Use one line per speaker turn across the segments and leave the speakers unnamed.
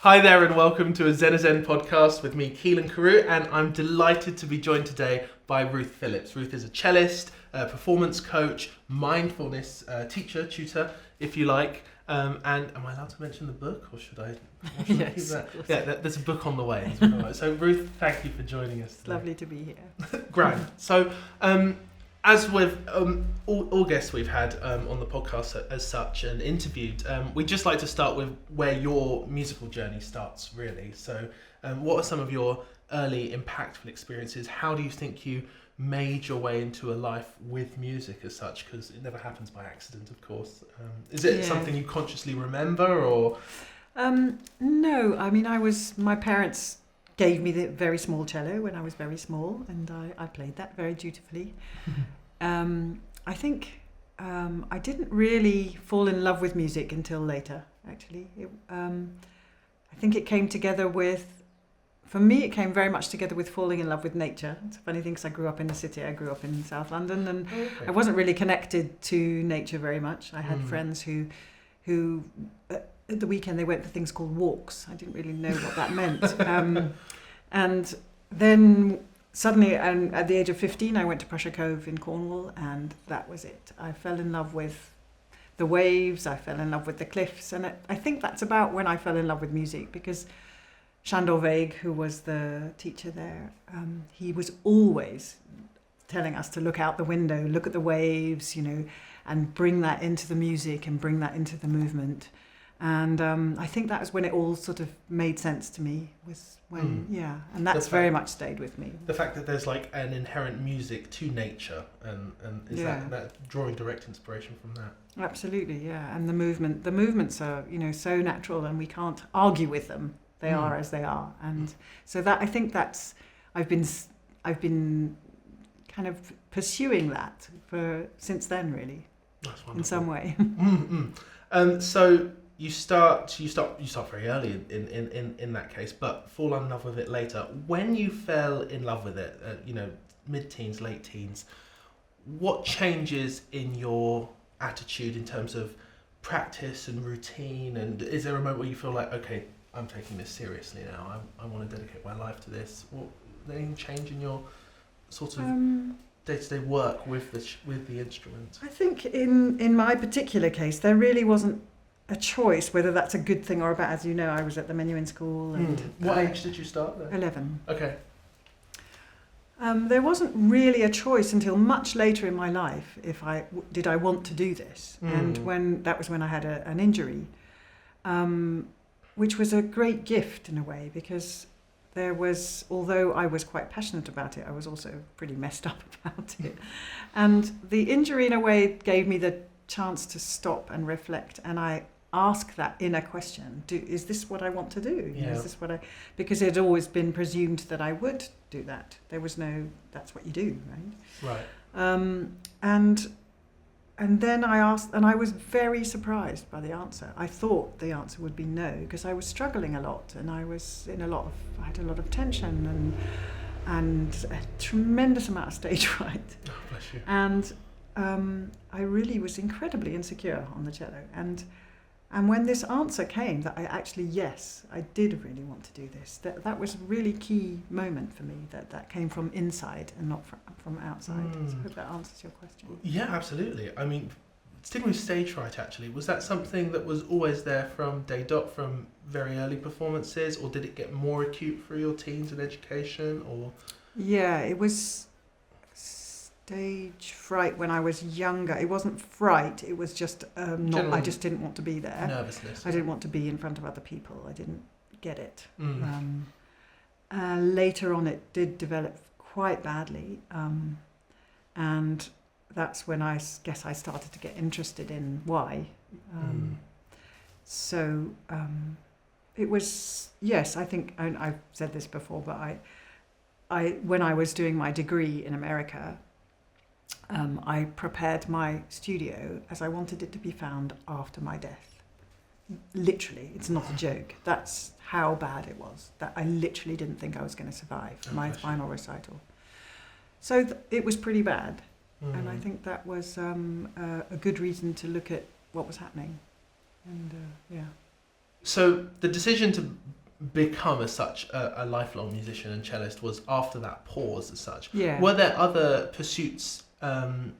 Hi there and welcome to a Zen podcast with me, Keelan Carew, and I'm delighted to be joined today by Ruth Phillips. Ruth is a cellist, a performance coach, mindfulness teacher, tutor, if you like. And am I allowed to mention the book, or should I?
Yes,
that? Yeah, there's a book on the way. So Ruth, thank you for joining us today.
It's lovely to be here.
Grand. So, as with all guests we've had on the podcast as such and interviewed, we'd just like to start with where your musical journey starts, really. So what are some of your early impactful experiences? How do you think you made your way into a life with music as such? Because it never happens by accident, of course. Is it something you consciously remember, or...?
No, I mean, my parents gave me the very small cello when I was very small, and I played that very dutifully. I think I didn't really fall in love with music until later, actually. I think it came together for me, it came very much together with falling in love with nature. It's a funny thing because I grew up in the city. I grew up in South London, and I wasn't really connected to nature very much. I had friends who at the weekend they went for things called walks. I didn't really know what that meant. And then suddenly, at the age of 15, I went to Prussia Cove in Cornwall, and that was it. I fell in love with the waves, I fell in love with the cliffs, and I think that's about when I fell in love with music, because Shandor Vague, who was the teacher there, he was always telling us to look out the window, look at the waves, and bring that into the music and bring that into the movement. And I think that was when it all sort of made sense to me, and that's very much stayed with me.
The fact that there's like an inherent music to nature, and is that drawing direct inspiration from that?
Absolutely, yeah. And the movements are, so natural, and we can't argue with them. They are as they are. And so that, I think that's, I've been kind of pursuing that since then, really.
That's wonderful.
In some way.
So you start very early in that case, but fall in love with it later. When you fell in love with it, mid-teens, late teens, what changes in your attitude in terms of practice and routine? And is there a moment where you feel like, okay, I'm taking this seriously now, I want to dedicate my life to this? Did anything change in your sort of day-to-day work with the instrument?
I think in my particular case, there really wasn't a choice whether that's a good thing or a bad. As you know, I was at the menuhin school. And
what age did you start there?
11.
Okay.
There wasn't really a choice until much later in my life if I want to do this. And that was when I had an injury, which was a great gift in a way, because although I was quite passionate about it, I was also pretty messed up about it. And the injury in a way gave me the chance to stop and reflect, and I ask that inner question: is this what I want to do?
Yeah.
Is this because it had always been presumed that I would do that. There was no, that's what you do, right?
Right.
And then I asked, and I was very surprised by the answer. I thought the answer would be no, because I was struggling a lot, and I had a lot of tension and a tremendous amount of stage fright.
Oh, bless you.
And I really was incredibly insecure on the cello. And when this answer came, that I did really want to do this, that was a really key moment for me, that came from inside and not from outside. So I hope that answers your question.
Yeah, absolutely. I mean, sticking with stage fright, actually, was that something that was always there from day dot, from very early performances, or did it get more acute through your teens and education, or...?
Yeah, it was stage fright when I was younger. It wasn't fright, it was just I just didn't want to be there.
Nervousness.
I didn't want to be in front of other people. I didn't get it. Later on it did develop quite badly, and that's when I guess I started to get interested in why. So it was, yes, I think, and I've said this before, but I when I was doing my degree in America, I prepared my studio as I wanted it to be found after my death. Literally, it's not a joke. That's how bad it was. That I literally didn't think I was going to survive my final recital. So it was pretty bad. And I think that was a good reason to look at what was happening. And
So the decision to become as such a lifelong musician and cellist was after that pause as such.
Yeah.
Were there other pursuits in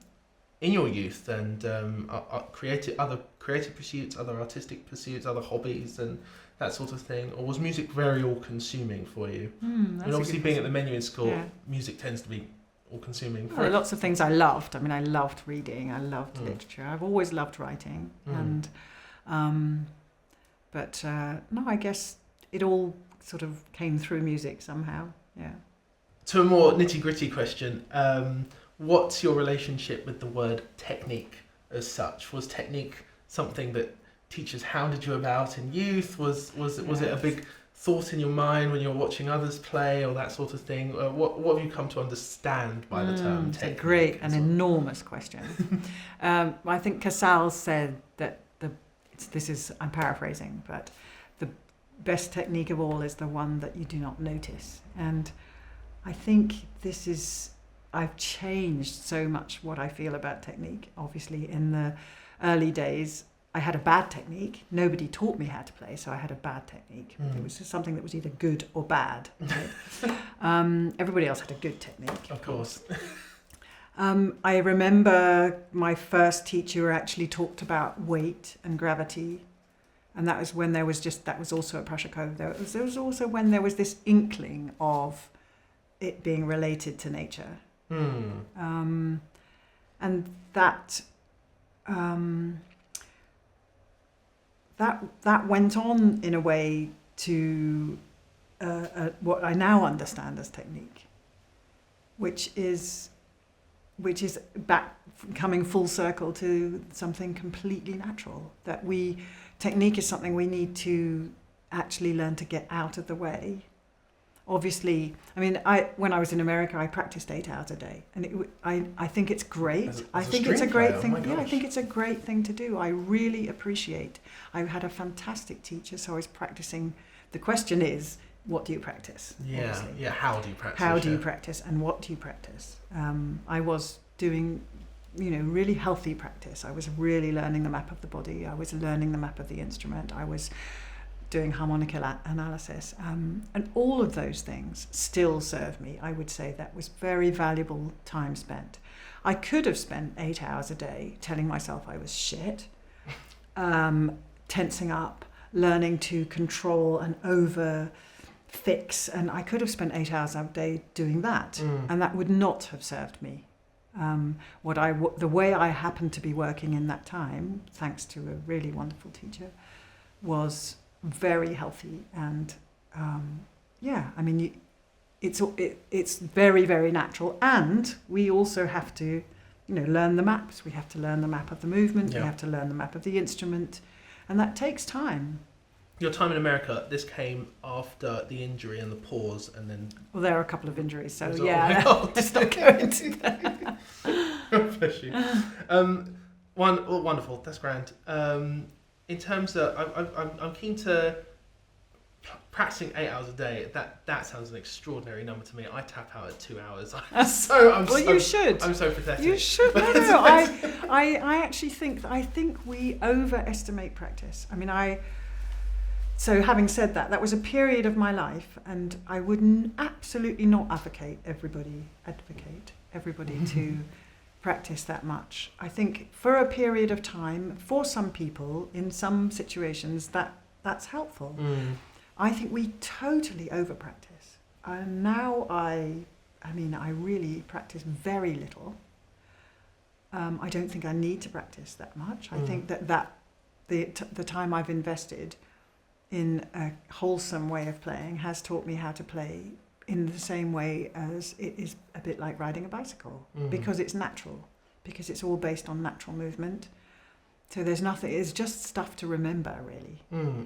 your youth and other creative pursuits, other artistic pursuits, other hobbies and that sort of thing? Or was music very all-consuming for you? And obviously being at the menu in school, music tends to be all-consuming.
Well, lots of things I loved. I mean, I loved reading. I loved literature. I've always loved writing. And, but no, I guess it all sort of came through music somehow. Yeah.
To a more nitty-gritty question, what's your relationship with the word technique as such? Was technique something that teachers hounded you about in youth? Was it a big thought in your mind when you're watching others play or that sort of thing? What have you come to understand by the term technique?
It's a great and enormous question. I think Casals said that I'm paraphrasing, but the best technique of all is the one that you do not notice. And I think I've changed so much what I feel about technique. Obviously, in the early days, I had a bad technique. Nobody taught me how to play, so I had a bad technique. It was just something that was either good or bad. Right? Everybody else had a good technique.
Of course.
I remember my first teacher actually talked about weight and gravity, and that was when that was also at Prussia Cove. There was also when there was this inkling of it being related to nature. And that went on in a way to what I now understand as technique, which is back coming full circle to something completely natural. Technique is something we need to actually learn to get out of the way. Obviously, I mean, when I was in America, I practiced 8 hours a day, and I think it's great. I think it's a great thing. Yeah, I think it's a great thing to do. I really appreciate. I had a fantastic teacher, so I was practicing. The question is, what do you practice?
Yeah,
obviously.
yeah. How do you practice?
How do you practice, and what do you practice? I was doing, really healthy practice. I was really learning the map of the body. I was learning the map of the instrument. I was doing harmonic analysis, and all of those things still serve me. I would say that was very valuable time spent. I could have spent 8 hours a day telling myself I was shit, tensing up, learning to control and over fix, and I could have spent 8 hours a day doing that, and that would not have served me. The way I happened to be working in that time, thanks to a really wonderful teacher, was very healthy, and I mean, it's very, very natural, and we also have to, learn the maps. We have to learn the map of the movement. We have to learn the map of the instrument, and that takes time.
Your time in America, this came after the injury and the pause, and then...
Well, there are a couple of injuries, so
let's
not go into that.
Bless you. Wonderful, that's grand. In terms of, I'm keen to practicing 8 hours a day. That sounds an extraordinary number to me. I tap out at 2 hours.
You should.
I'm so pathetic.
You should. No. I actually think we overestimate practice. I mean, So having said that, that was a period of my life, and I would absolutely not advocate everybody to practice that much. I think for a period of time, for some people, in some situations, that's helpful. I think we totally over-practice. And now I really practice very little. I don't think I need to practice that much. I think that the time I've invested in a wholesome way of playing has taught me how to play in the same way as it is a bit like riding a bicycle, because it's natural, because it's all based on natural movement. So there's nothing, it's just stuff to remember, really.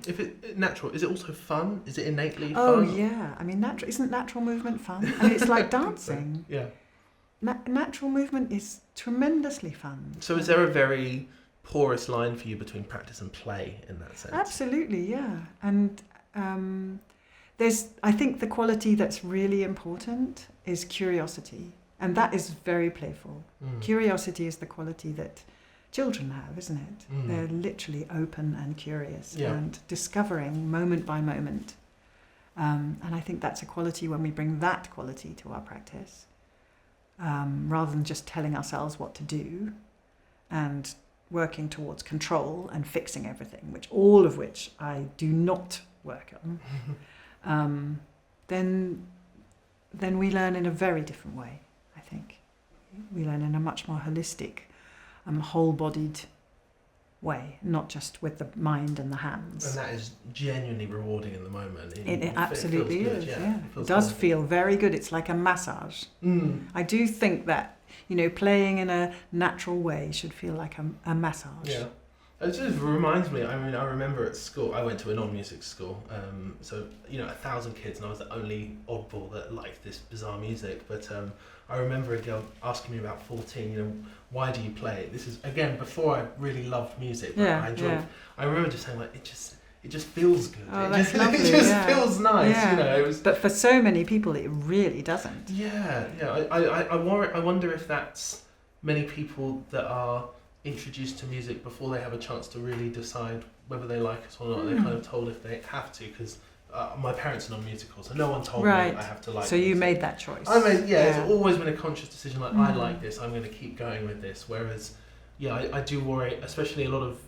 If it's natural, is it also fun? Is it innately fun?
Oh, yeah. I mean, isn't natural movement fun? I mean, it's like dancing.
So. Yeah.
Natural movement is tremendously fun.
So is there a very porous line for you between practice and play in that sense?
Absolutely, yeah. And I think the quality that's really important is curiosity, and that is very playful. Curiosity is the quality that children have, isn't it? They're literally open and curious and discovering moment by moment. And I think that's a quality when we bring that quality to our practice, rather than just telling ourselves what to do and working towards control and fixing everything, all of which I do not work on, then we learn in a very different way, I think. We learn in a much more holistic, whole-bodied way, not just with the mind and the hands.
And that is genuinely rewarding in the moment.
It absolutely
feels
is,
good,
yeah.
It
does feel very good. It's like a massage. I do think that, playing in a natural way should feel like a massage.
Yeah. It just reminds me, I remember at school, I went to a non-music school, so, 1,000 kids, and I was the only oddball that liked this bizarre music, but I remember a girl asking me about 14, why do you play? This is, again, before I really loved music, but I enjoyed it. I remember just saying, it just feels good.
Oh, that's lovely.
It just feels nice,
Yeah. But for so many people, it really doesn't.
Yeah. I wonder if that's many people that are introduced to music before they have a chance to really decide whether they like it or not. They're kind of told if they have to, because my parents are non-musical, so no one told me I have to like
So
music.
you made that choice.
It's always been a conscious decision, I like this, I'm going to keep going with this. Whereas, I do worry, especially a lot of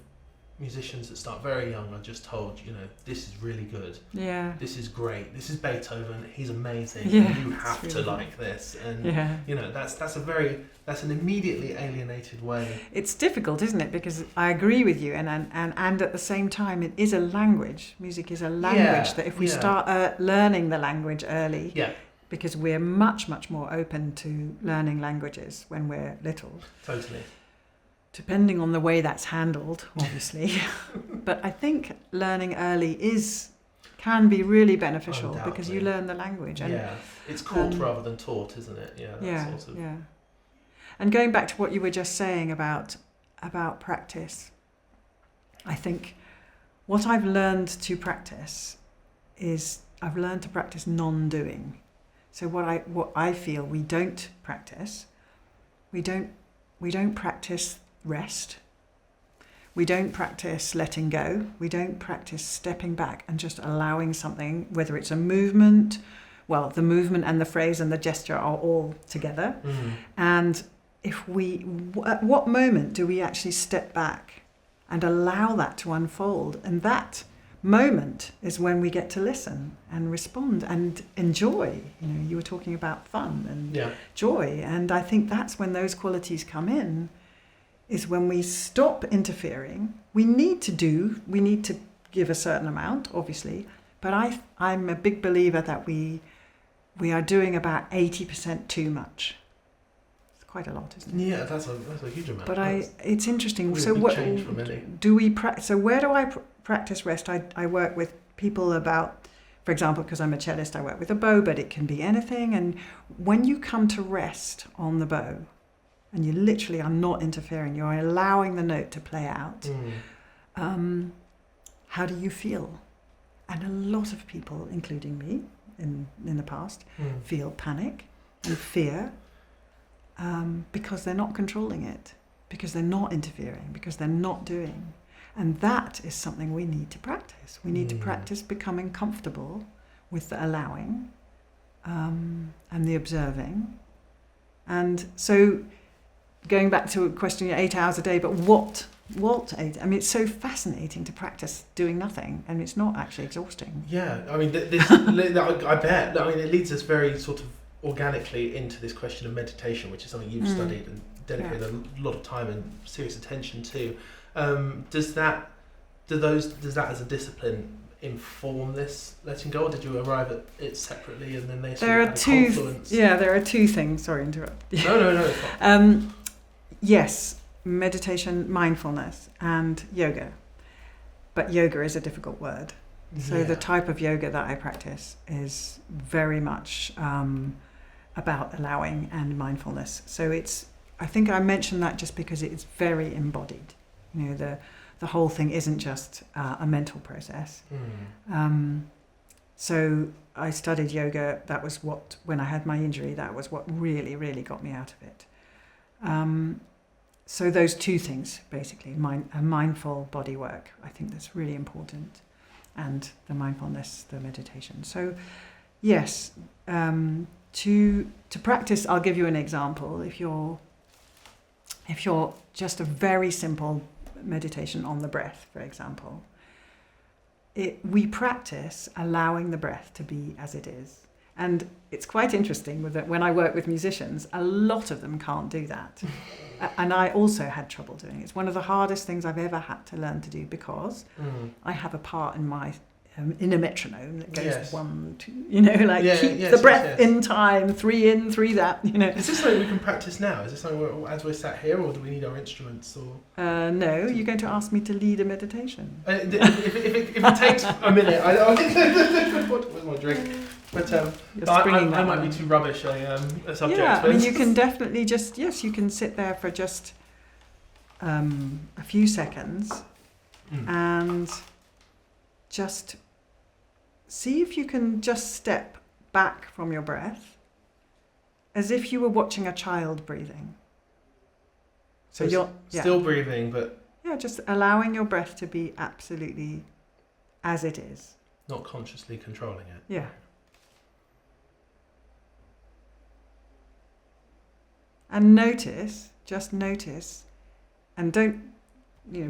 musicians that start very young are just told, this is really good.
Yeah.
This is great. This is Beethoven. He's amazing.
Yeah,
you have to
really
like this. And that's an immediately alienated way.
It's difficult, isn't it? Because I agree with you, and at the same time, it is a language. Music is a language that if we start learning the language early, because we're much, much more open to learning languages when we're little.
Totally.
Depending on the way that's handled, obviously. But I think learning early can be really beneficial because you learn the language. And,
it's caught rather than taught, isn't it? Yeah.
And going back to what you were just saying about practice, I think what I've learned to practice is I've learned to practice non-doing. So what I feel we don't practice, we don't practice rest. We don't practice letting go. We don't practice stepping back and just allowing something, whether it's a movement, the movement and the phrase and the gesture are all together. And at what moment do we actually step back and allow that to unfold? And that moment is when we get to listen and respond and enjoy. You were talking about fun and joy. And I think that's when those qualities come in, is when we stop interfering. We need to give a certain amount, obviously, but I'm a big believer that we are doing about 80% too much. It's quite a lot, isn't it?
Yeah, that's a huge amount.
But it's interesting.
Really
so what
change for many.
Do we so where do I practice rest? I work with people about, for example, because I'm a cellist, I work with a bow, but it can be anything. And when you come to rest on the bow, and you literally are not interfering, you're allowing the note to play out, how do you feel? And a lot of people, including me in the past, feel panic and fear because they're not controlling it, because they're not interfering, because they're not doing. And that is something we need to practice. We need to practice becoming comfortable with the allowing and the observing. And so going back to a question, 8 hours a day, but what 8? I mean, it's so fascinating to practice doing nothing, and it's not actually exhausting.
Yeah, I mean, I bet. I mean, it leads us very sort of organically into this question of meditation, which is something you've studied and dedicated a lot of time and serious attention to. Does that as a discipline inform this letting go, or did you arrive at it separately and then they
there are two things. Sorry to interrupt.
No.
Yes, meditation, mindfulness, and yoga. But yoga is a difficult word. So the type of yoga that I practice is very much about allowing and mindfulness. So I think I mentioned that just because it's very embodied. The whole thing isn't just a mental process. So I studied yoga. That was when I had my injury, that was what really, really got me out of it. So those two things, basically, mindful body work, I think that's really important. and the mindfulness, the meditation. So, yes, to practice, I'll give you an example. If you're just a very simple meditation on the breath, for example, we practice allowing the breath to be as it is. And it's quite interesting with that when I work with musicians, a lot of them can't do that. And I also had trouble doing it. It's one of the hardest things I've ever had to learn to do because I have a part in my in a metronome that goes 1, 2, keep the breath in time, 3 in, 3 that,
Is this something we can practice now? Is this something as we're sat here, or do we need our instruments? Or
no, you're going to ask me to lead a meditation.
If it takes a minute, I think where's my drink? But I might be too rubbish a subject.
Yeah, I mean, you can definitely you can sit there for just a few seconds and just see if you can just step back from your breath as if you were watching a child breathing. So you're
still breathing, but...
Yeah, just allowing your breath to be absolutely as it is.
Not consciously controlling it.
Yeah. And just notice, and don't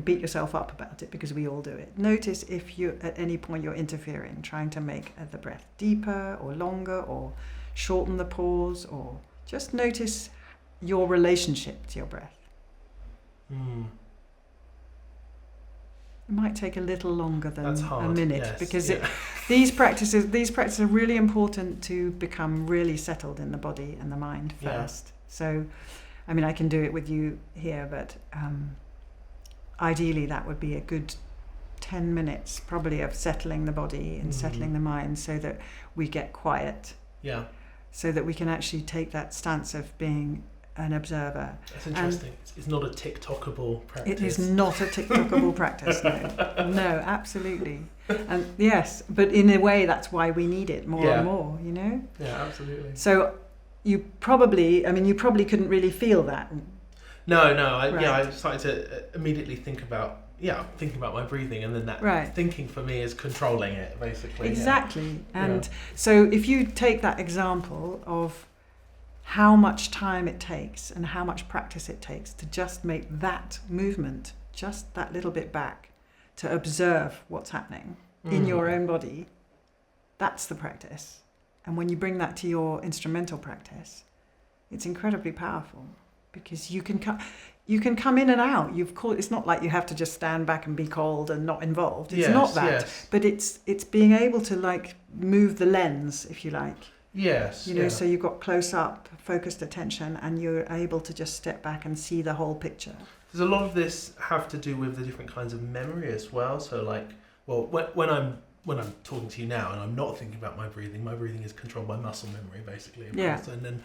beat yourself up about it because we all do it. Notice if you at any point you're interfering, trying to make the breath deeper or longer or shorten the pause, or just notice your relationship to your breath. It might take a little longer than a minute because these practices are really important to become really settled in the body and the mind first. Yeah. So, I mean, I can do it with you here, but ideally that would be a good 10 minutes probably of settling the body and settling the mind so that we get quiet.
Yeah.
So that we can actually take that stance of being an observer.
That's interesting. It's not a TikTokable practice.
It is not a TikTokable practice, no. No, absolutely. And yes, but in a way that's why we need it more and more,
Yeah, absolutely.
So you probably couldn't really feel that.
No, I started to immediately think about my breathing, and then that thinking for me is controlling it, basically.
Exactly. And so if you take that example of how much time it takes and how much practice it takes to just make that movement, just that little bit back, to observe what's happening in your own body, that's the practice. And when you bring that to your instrumental practice, it's incredibly powerful because you can come in and out. It's not like you have to just stand back and be cold and not involved. It's not that, but it's being able to move the lens, if you like.
Yes.
So you've got close up, focused attention, and you're able to just step back and see the whole picture.
Does a lot of this have to do with the different kinds of memory as well? So when I'm talking to you now and I'm not thinking about my breathing is controlled by muscle memory, basically. And then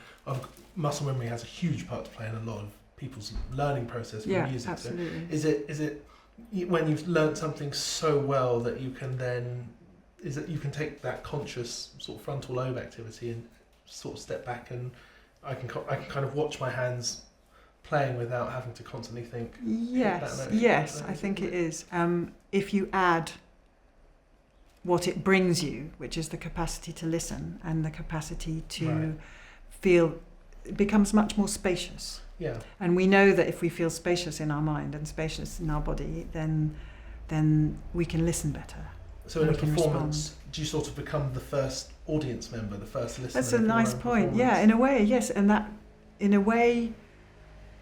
muscle memory has a huge part to play in a lot of people's learning process for music.
Absolutely.
So is it when you've learned something so well that you can then... is that you can take that conscious sort of frontal lobe activity and sort of step back, and I can kind of watch my hands playing without having to constantly think. Yes,
I think it is. If you add what it brings you, which is the capacity to listen and the capacity to feel, it becomes much more spacious.
Yeah.
And we know that if we feel spacious in our mind and spacious in our body, then we can listen better.
So in a performance, do you sort of become the first audience member, the first listener?
That's a nice point. Yeah, in a way, yes. And that, in a way,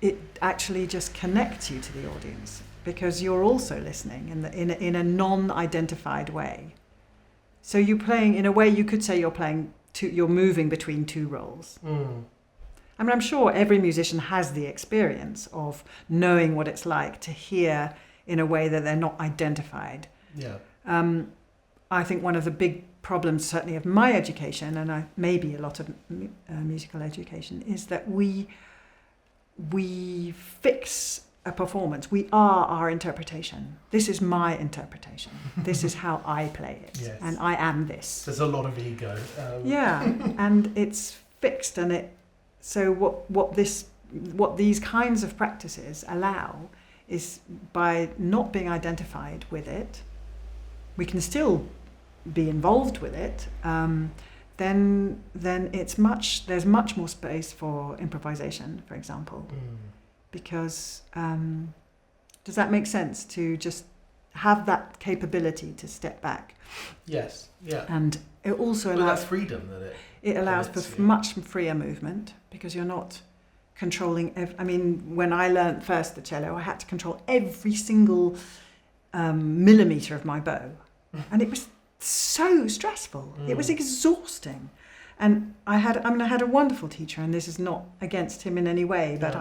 it actually just connects you to the audience because you're also listening in a non-identified way. So you're playing, in a way, you could say you're moving between two roles. I mean, I'm sure every musician has the experience of knowing what it's like to hear in a way that they're not identified.
Yeah.
I think one of the big problems, certainly of my education, and maybe a lot of musical education, is that we fix a performance. We are our interpretation. This is my interpretation. This is how I play it, and I am this.
There's a lot of ego.
And it's fixed, and it. So what these kinds of practices allow is by not being identified with it. we can still be involved with it, then there's much more space for improvisation, for example, because does that make sense, to just have that capability to step back?
Yes. Yeah.
And it also
But
allows
that freedom that
it allows
permits
for
you.
much freer movement, because you're not controlling. I mean, when I learnt first the cello, I had to control every single millimetre of my bow, and it was so stressful. It was exhausting. And I had a wonderful teacher, and this is not against him in any way, but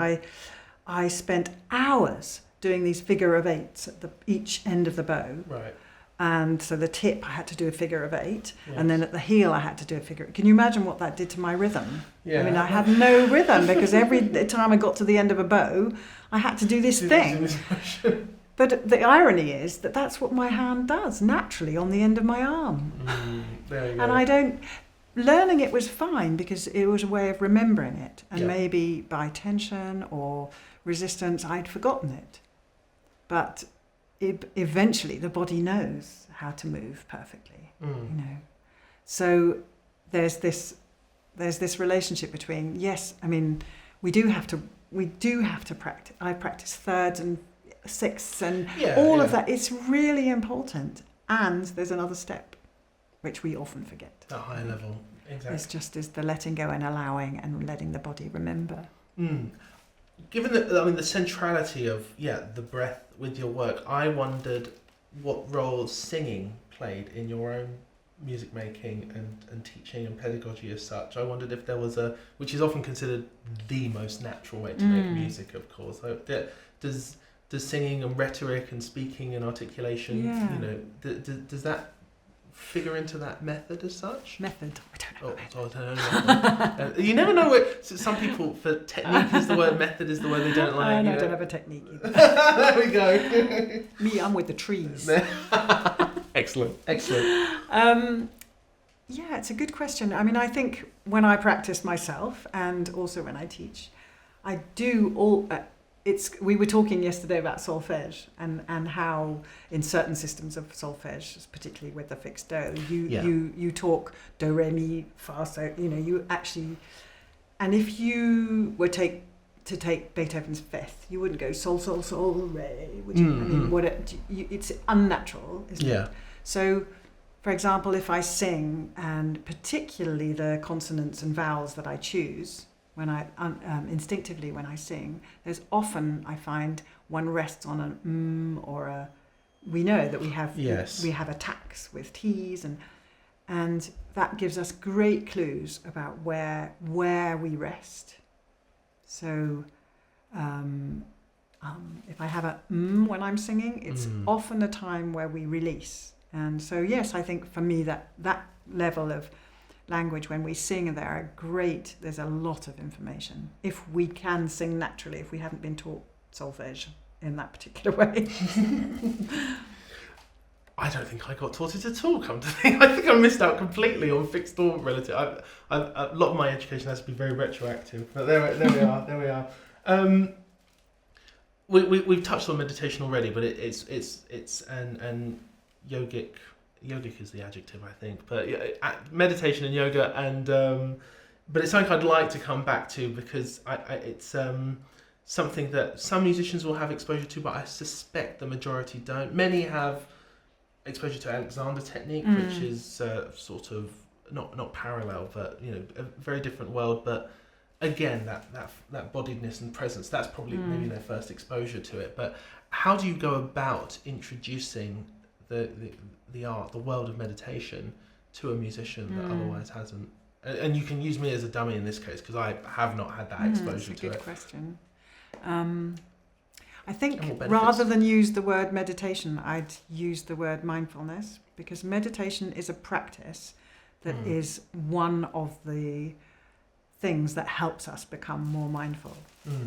I spent hours doing these figure of eights at each end of the bow.
Right.
And so the tip, I had to do a figure of eight,
Yes.
and then at the heel, I had to do a figure. Can you imagine what that did to my rhythm?
Yeah.
I mean, I had no rhythm, because every time I got to the end of a bow, I had to do this thing. But the irony is that that's what my hand does naturally on the end of my arm.
There you go.
And learning it was fine, because it was a way of remembering it. And
Yeah.
maybe by tension or resistance, I'd forgotten it. But eventually the body knows how to move perfectly, you know. So there's this relationship between, yes, I mean, we do have to practice. I practice thirds and sixths and all of that. It's really important. And there's another step, which we often forget.
At high level, exactly.
It's just the letting go and allowing and letting the body remember.
Given the centrality of the breath with your work, I wondered what role singing played in your own music making and teaching and pedagogy as such. I wondered if there was which is often considered the most natural way to make music, of course. So does singing and rhetoric and speaking and articulation, does that figure into that method as such?
Method. I don't know.
I don't know. You never know what. Some people, for technique is the word, method is the word they don't like.
I don't have a technique either.
There we go.
Me, I'm with the trees.
Excellent.
Yeah, it's a good question. I mean, I think when I practice myself and also when I teach, I do all. We were talking yesterday about solfège and how in certain systems of solfège, particularly with the fixed do, you talk do, re, mi, fa, so, you actually, and if you were to take Beethoven's Fifth, you wouldn't go sol, sol, sol, re, would you? I mean, it's unnatural, isn't it? So, for example, if I sing, and particularly the consonants and vowels that I choose, when I instinctively when I sing, there's often I find one rests on an or a. We know that we have attacks with T's and that gives us great clues about where we rest. So if I have a when I'm singing, it's often a time where we release. And so yes, I think for me that level of language when we sing there are great. There's a lot of information if we can sing naturally, if we haven't been taught solfège in that particular way.
I don't think I got taught it at all, come to think. I think I missed out completely on fixed or relative. A lot of my education has to be very retroactive, but there we are. We've touched on meditation already, but it's and yogic is the adjective, I think, but meditation and yoga, and but it's something I'd like to come back to, because it's something that some musicians will have exposure to, but I suspect the majority don't. Many have exposure to Alexander technique, which is sort of not parallel, but a very different world. But again, that bodiedness and presence, that's probably maybe their first exposure to it. But how do you go about introducing the art, the world of meditation, to a musician that otherwise hasn't? And you can use me as a dummy in this case, because I have not had that exposure to it.
That's a good question. I think rather than use the word meditation, I'd use the word mindfulness, because meditation is a practice that is one of the things that helps us become more mindful.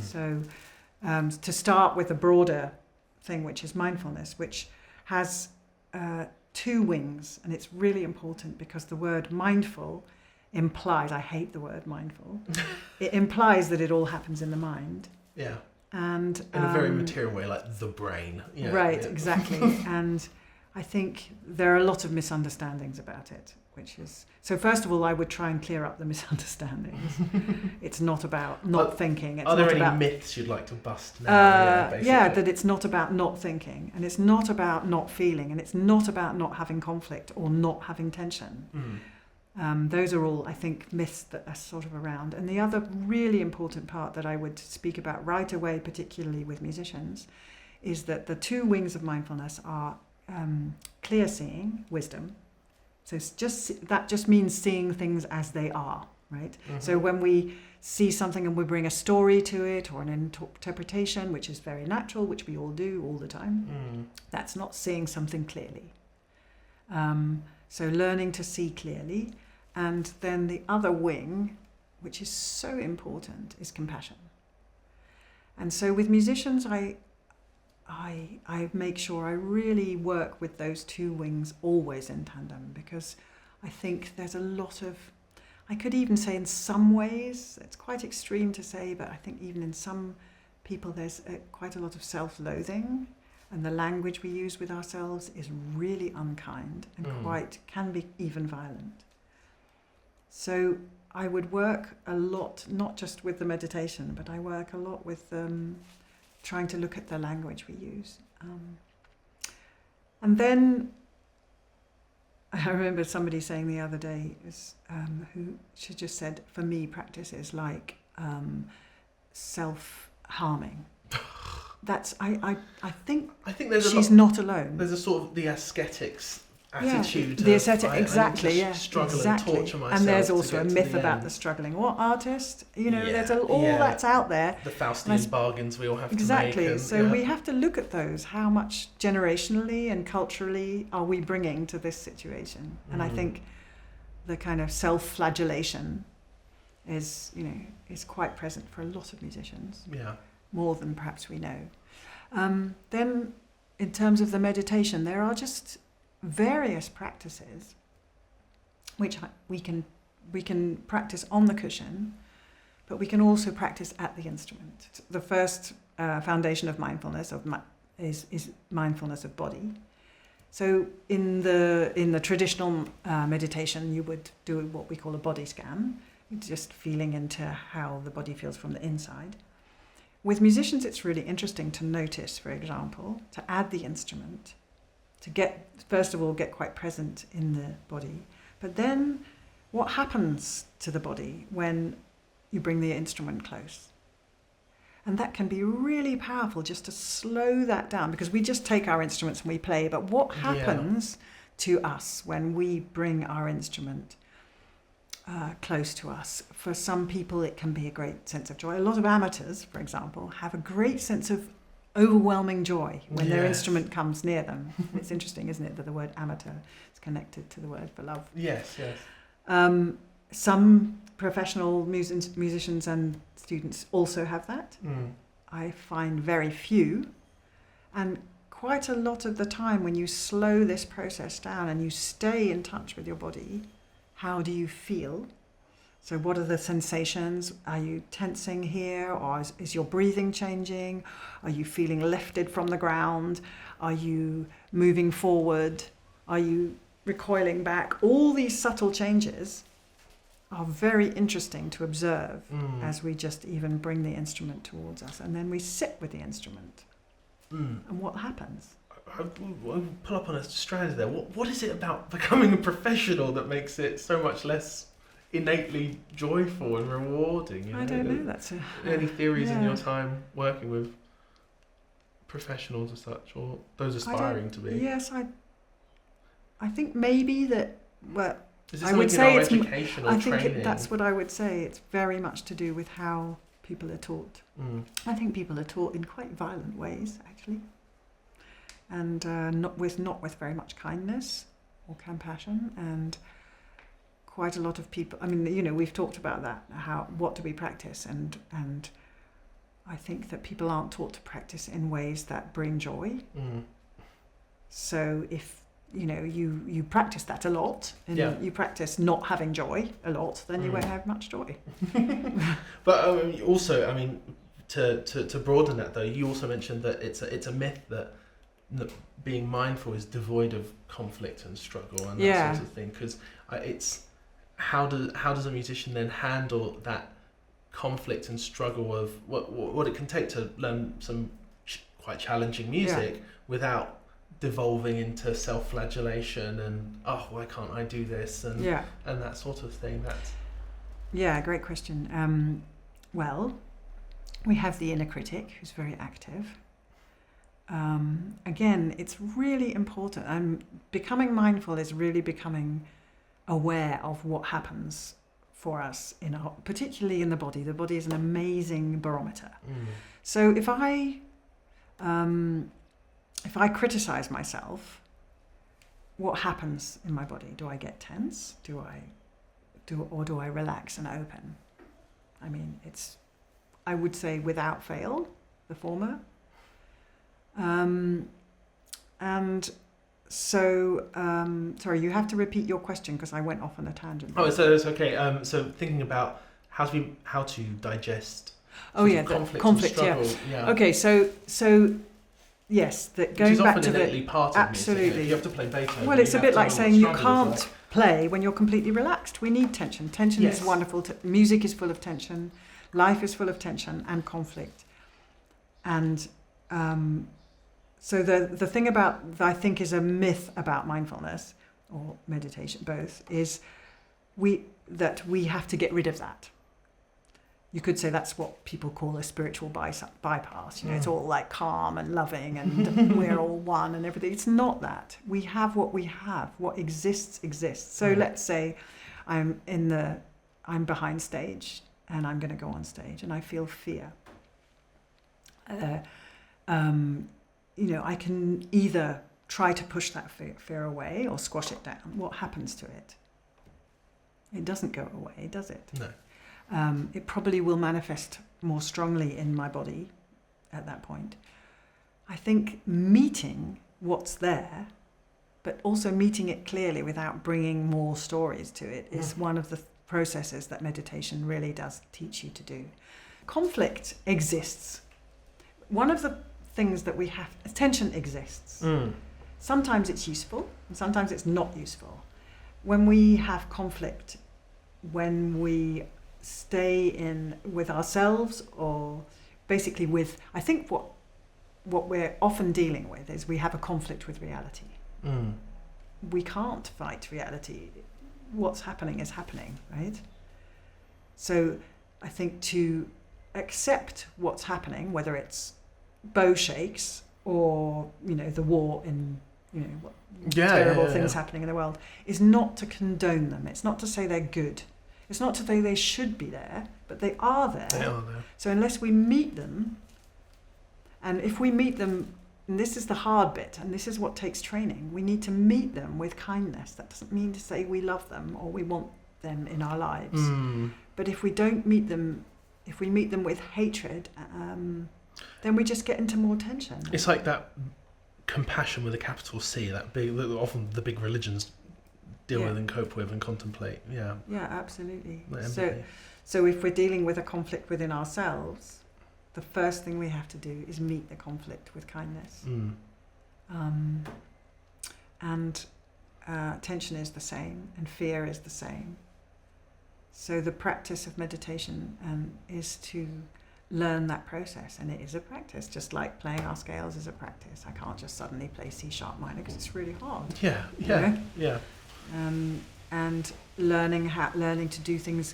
So to start with a broader thing, which is mindfulness, which has two wings, and it's really important because the word mindful implies, I hate the word mindful, it implies that it all happens in the mind. And
in a very material way, like the brain.
Right, exactly. And I think there are a lot of misunderstandings about it, which is... So first of all, I would try and clear up the misunderstandings. It's not about not thinking. It's
Are there
not
any
about,
myths you'd like to bust now? Basically.
that it's not about not thinking, and it's not about not feeling, and it's not about not having conflict or not having tension. Those are all, I think, myths that are sort of around. And the other really important part that I would speak about right away, particularly with musicians, is that the two wings of mindfulness are clear seeing, wisdom. So that just means seeing things as they are, right? Mm-hmm. So when we see something and we bring a story to it or an interpretation, which is very natural, which we all do all the time, that's not seeing something clearly. So learning to see clearly. And then the other wing, which is so important, is compassion. And so with musicians, I make sure I really work with those two wings always in tandem, because I think there's a lot of, I could even say in some ways, it's quite extreme to say, but I think even in some people there's quite a lot of self-loathing, and the language we use with ourselves is really unkind and can be even violent. So I would work a lot, not just with the meditation, but I work a lot with trying to look at the language we use. And then I remember somebody saying the other day, she just said, for me, practice is like self-harming. That's I think
there's
she's not alone.
There's a sort of the ascetics attitude.
The ascetic, exactly, yeah.
Struggle
exactly.
and torture myself.
And there's also a myth about
the
the struggling. What artist? There's all
yeah.
that's out there.
The Faustian bargains we all have
exactly.
to make.
So we have to look at those. How much generationally and culturally are we bringing to this situation? And I think the kind of self-flagellation is quite present for a lot of musicians.
Yeah. More
than perhaps we know. Then, in terms of the meditation, there are just various practices which we can practice on the cushion, but we can also practice at the instrument. The first foundation of mindfulness is mindfulness of body. So in the traditional meditation, you would do what we call a body scan, just feeling into how the body feels from the inside. With musicians, it's really interesting to notice, for example, to add the instrument, to first of all, get quite present in the body. But then what happens to the body when you bring the instrument close? And that can be really powerful, just to slow that down, because we just take our instruments and we play. But what happens to us when we bring our instrument close to us? For some people, it can be a great sense of joy. A lot of amateurs, for example, have a great sense of overwhelming joy when their instrument comes near them. It's interesting, isn't it, that the word amateur is connected to the word for love.
Yes.
Some professional musicians and students also have that. I find very few. And quite a lot of the time, when you slow this process down and you stay in touch with your body, how do you feel? So what are the sensations? Are you tensing here, or is your breathing changing? Are you feeling lifted from the ground? Are you moving forward? Are you recoiling back? All these subtle changes are very interesting to observe as we just even bring the instrument towards us. And then we sit with the instrument. And what happens?
I'll pull up on a strand there. What is it about becoming a professional that makes it so much less innately joyful and rewarding?
I don't know. That's
any theories in your time working with professionals as such, or those aspiring to be?
Yes, I think maybe that. Well,
is it something in our education or training?
That's what I would say. It's very much to do with how people are taught. I think people are taught in quite violent ways, actually, and not with very much kindness or compassion. And quite a lot of people, I mean, we've talked about that, what do we practice, and I think that people aren't taught to practice in ways that bring joy. So if you practice that a lot, and you practice not having joy a lot, then you won't have much joy.
But also, I mean, to broaden that though, you also mentioned that it's a myth that being mindful is devoid of conflict and struggle and that
Yeah.
sort of thing. Because it's how does a musician then handle that conflict and struggle of what it can take to learn some quite challenging music without devolving into self-flagellation and why can't I do this and that sort of thing. That's
great question. Well, we have the inner critic who's very active. Again, it's really important, and becoming mindful is really becoming aware of what happens for us particularly in the body. The body is an amazing barometer. So if I criticize myself, what happens in my body? Do I get tense? Do I relax and open? I mean, I would say without fail, the former. And so, sorry, you have to repeat your question because I went off on a tangent.
Oh, so it's okay. So thinking about how to digest.
Conflict and struggle.
Yeah.
Okay, so yes, that going back to the
part of
absolutely.
Music. You have to play Beethoven.
Well, it's a bit like saying you can't play when you're completely relaxed. We need tension. Tension is wonderful. Music is full of tension. Life is full of tension and conflict. And so the thing about, I think, is a myth about mindfulness or meditation, both, is that we have to get rid of that. You could say that's what people call a spiritual bypass. It's all like calm and loving and we're all one and everything. It's not that. We have what we have. What exists. So let's say I'm behind stage and I'm going to go on stage and I feel fear. I can either try to push that fear away or squash it down. What happens to it? It doesn't go away, does it?
No.
It probably will manifest more strongly in my body at that point. I think meeting what's there, but also meeting it clearly without bringing more stories to it, is one of the processes that meditation really does teach you to do. Conflict exists. One of the things that we have, tension exists. Sometimes it's useful and sometimes it's not useful. When we have conflict, when we stay in with ourselves or basically with, I think what we're often dealing with is we have a conflict with reality. We can't fight reality. What's happening is happening, right? So I think to accept what's happening, whether it's bow shakes or the war in terrible things happening in the world, is not to condone them. It's not to say they're good. It's not to say they should be there, but they are there.
They are there.
So unless we meet them, and if we meet them, and this is the hard bit, and this is what takes training, we need to meet them with kindness. That doesn't mean to say we love them or we want them in our lives. But if we don't meet them, if we meet them with hatred, then we just get into more tension.
It's like that compassion with a capital C, that often the big religions deal with and cope with and contemplate. Yeah, absolutely.
So if we're dealing with a conflict within ourselves, the first thing we have to do is meet the conflict with kindness. And tension is the same and fear is the same. So the practice of meditation is to learn that process, and it is a practice, just like playing our scales is a practice. I can't just suddenly play C sharp minor because it's really hard. And learning to do things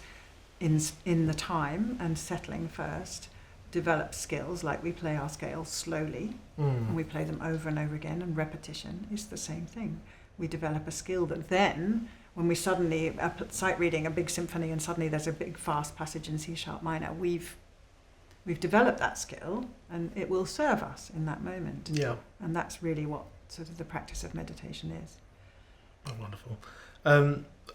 in the time and settling first, develop skills, like we play our scales slowly and we play them over and over again, and repetition is the same thing. We develop a skill that then, when we suddenly sight reading a big symphony and suddenly there's a big fast passage in C sharp minor, we've developed that skill and it will serve us in that moment. And that's really what sort of the practice of meditation is.
Oh, wonderful.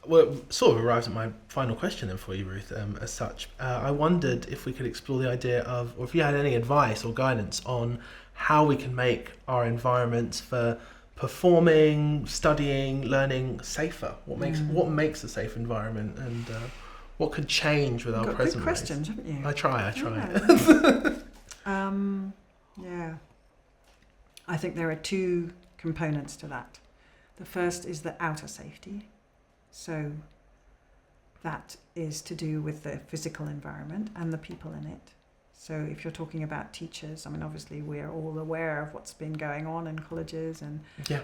Well, sort of arrived at my final question then for you, Ruth, as such. I wondered if we could explore the idea of, or if you had any advice or guidance on how we can make our environments for performing, studying, learning safer. What makes a safe environment, and what could change with our present
good questions, haven't you?
I try.
I think there are two components to that. The first is the outer safety. So that is to do with the physical environment and the people in it. So if you're talking about teachers, I mean, obviously we're all aware of what's been going on in colleges. And
Yeah.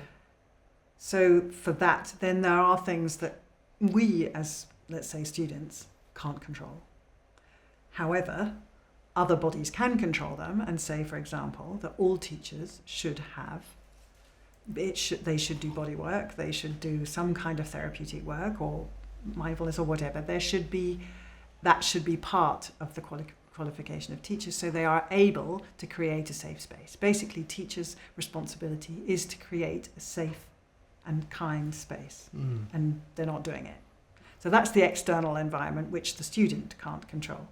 so for that, then there are things that we as, let's say, students can't control. However, other bodies can control them and say, for example, that all teachers should have, they should do body work, they should do some kind of therapeutic work or mindfulness or whatever. That should be part of the qualification of teachers, so they are able to create a safe space. Basically, teachers' responsibility is to create a safe and kind space, and they're not doing it. So that's the external environment, which the student can't control.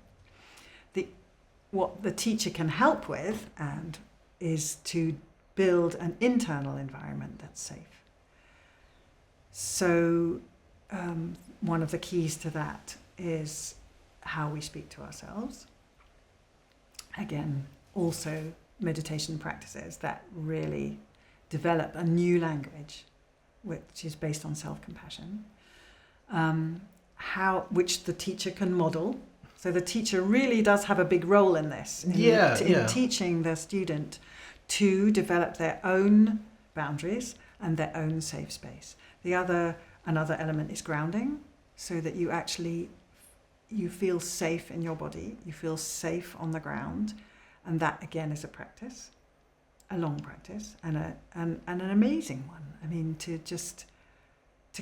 What the teacher can help with is to build an internal environment that's safe. So one of the keys to that is how we speak to ourselves. Again, also meditation practices that really develop a new language, which is based on self-compassion, which the teacher can model. So the teacher really does have a big role in this, in teaching the student to develop their own boundaries and their own safe space. Another element is grounding, so that you feel safe in your body, you feel safe on the ground, and that again is a practice, a long practice, and an amazing one. I mean, to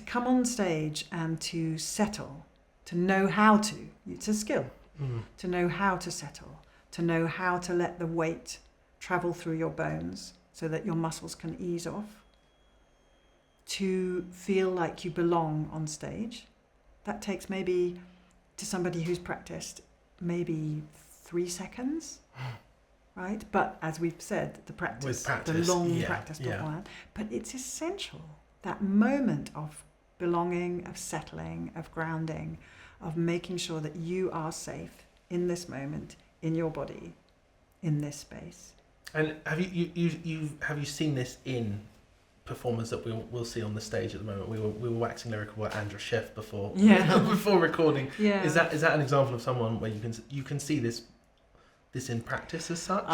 come on stage and to settle, to know how to, it's a skill, to know how to settle, to know how to let the weight travel through your bones so that your muscles can ease off, to feel like you belong on stage. That takes maybe, to somebody who's practiced, maybe 3 seconds, right? But as we've said, the practice the long practice beforehand. But it's essential, that moment of belonging, of settling, of grounding, of making sure that you are safe in this moment, in your body, in this space.
And have you seen this in performers that we'll see on the stage at the moment? We were waxing lyrical at Andra Schiff before before recording.
Yeah.
Is that an example of someone where you can see this in practice as such?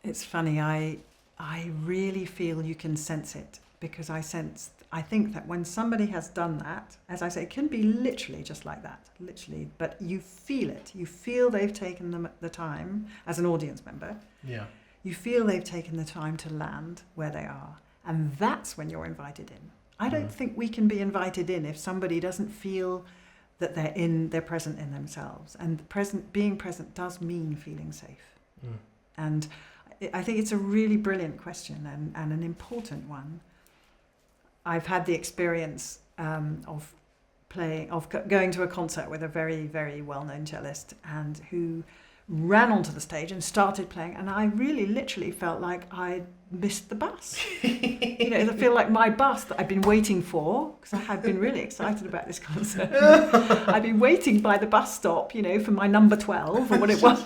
It's funny. I really feel you can sense it, because I think that when somebody has done that, as I say, it can be literally just like that, literally, but you feel it. You feel they've taken the time as an audience member.
Yeah.
You feel they've taken the time to land where they are, and that's when you're invited in. I don't think we can be invited in if somebody doesn't feel that they're present in themselves. And being present does mean feeling safe. And I think it's a really brilliant question and an important one. I've had the experience of going to a concert with a very, very well-known cellist, and who ran onto the stage and started playing, and I really literally felt like I missed the bus. I feel like my bus that I'd been waiting for, because I had been really excited about this concert. I'd been waiting by the bus stop, for my number 12 or what it was,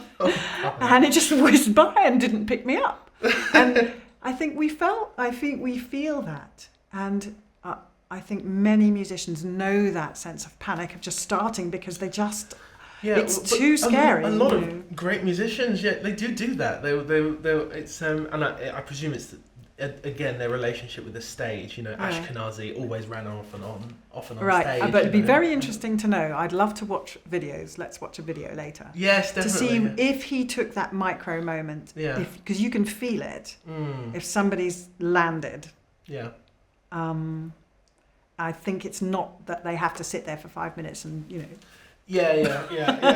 and it just whizzed by and didn't pick me up. And I think we feel that. And I think many musicians know that sense of panic of just starting, because they just, it's too scary.
A lot of great musicians, they do that. It's and I presume it's again their relationship with the stage. Ashkenazi always ran off and on
right,
stage.
But it'd be very interesting to know. I'd love to watch videos. Let's watch a video later.
Yes, definitely.
To see if he took that micro moment.
Yeah.
Because you can feel it. If somebody's landed.
Yeah.
I think it's not that they have to sit there for 5 minutes and
Yeah.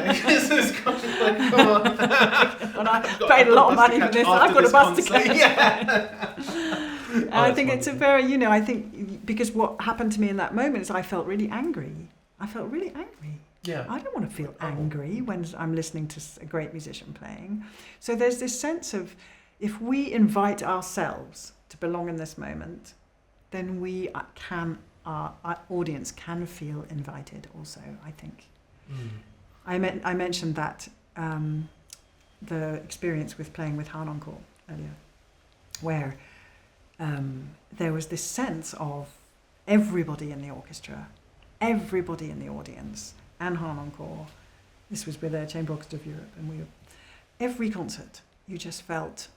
This is kind of like, come on.
And I paid a lot of money for this. I've got a bus to catch.
Yeah.
I think it's a very, I think, because what happened to me in that moment is I felt really angry.
Yeah.
I don't want to feel angry when I'm listening to a great musician playing. So there's this sense of, if we invite ourselves to belong in this moment, then our audience can feel invited also, I think. I mentioned that the experience with playing with harmonica earlier. where there was this sense of everybody in the orchestra, everybody in the audience, and Harmonicorps. This was with the Chamber Orchestra of Europe, and every concert, you just felt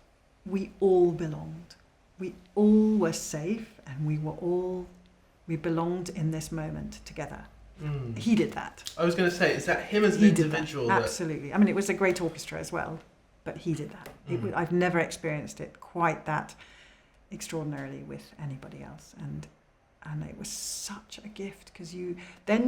we all belonged. We all were safe, and we belonged in this moment together. He did that.
I was going to say, is that him as an individual?
Absolutely. I mean, it was a great orchestra as well, but he did that. I've never experienced it quite that extraordinarily with anybody else, and it was such a gift, because you get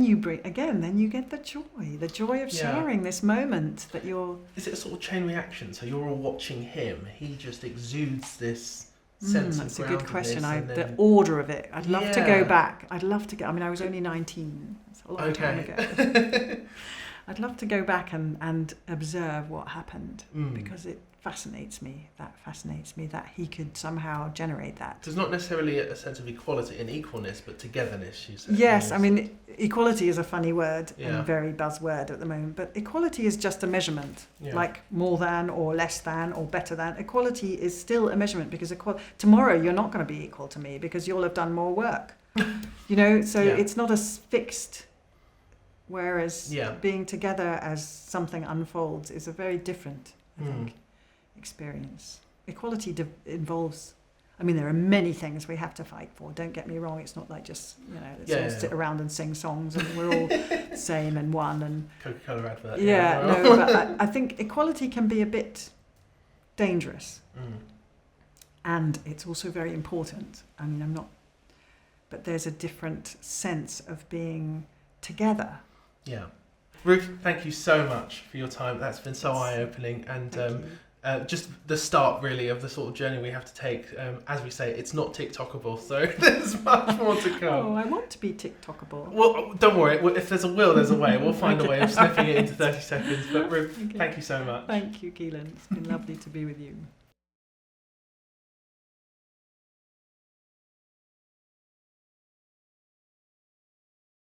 the joy of sharing this moment that you're.
Is it a sort of chain reaction? So you're all watching him. He just exudes this sense of groundedness.
That's a good question. The order of it. I'd love to go back. I was only 19. It's a long time ago. I'd love to go back and observe what happened, because it fascinates me. That fascinates me that he could somehow generate that.
There's not necessarily a sense of equality and equalness, but togetherness, you said.
Yes, I mean, equality is a funny word and very buzzword at the moment, but equality is just a measurement, like more than or less than or better than. Equality is still a measurement, because tomorrow you're not going to be equal to me because you'll have done more work. So it's not as fixed. Whereas being together as something unfolds is a very different, I think, experience. Equality involves, there are many things we have to fight for. Don't get me wrong. It's not like just, let's all sit around and sing songs and we're all same and one. And
Coca-Cola advert.
But I think equality can be a bit dangerous. And it's also very important. But there's a different sense of being together.
Yeah. Ruth, thank you so much for your time. That's been so eye-opening, and just the start really of the sort of journey we have to take. As we say, it's not TikTokable, so there's much more to come.
Oh, I want to be TikTokable.
Well, don't worry. If there's a will, there's a way. We'll find a way of snipping it into 30 seconds. But Ruth, thank you so much.
Thank you, Keelan. It's been lovely to be with you.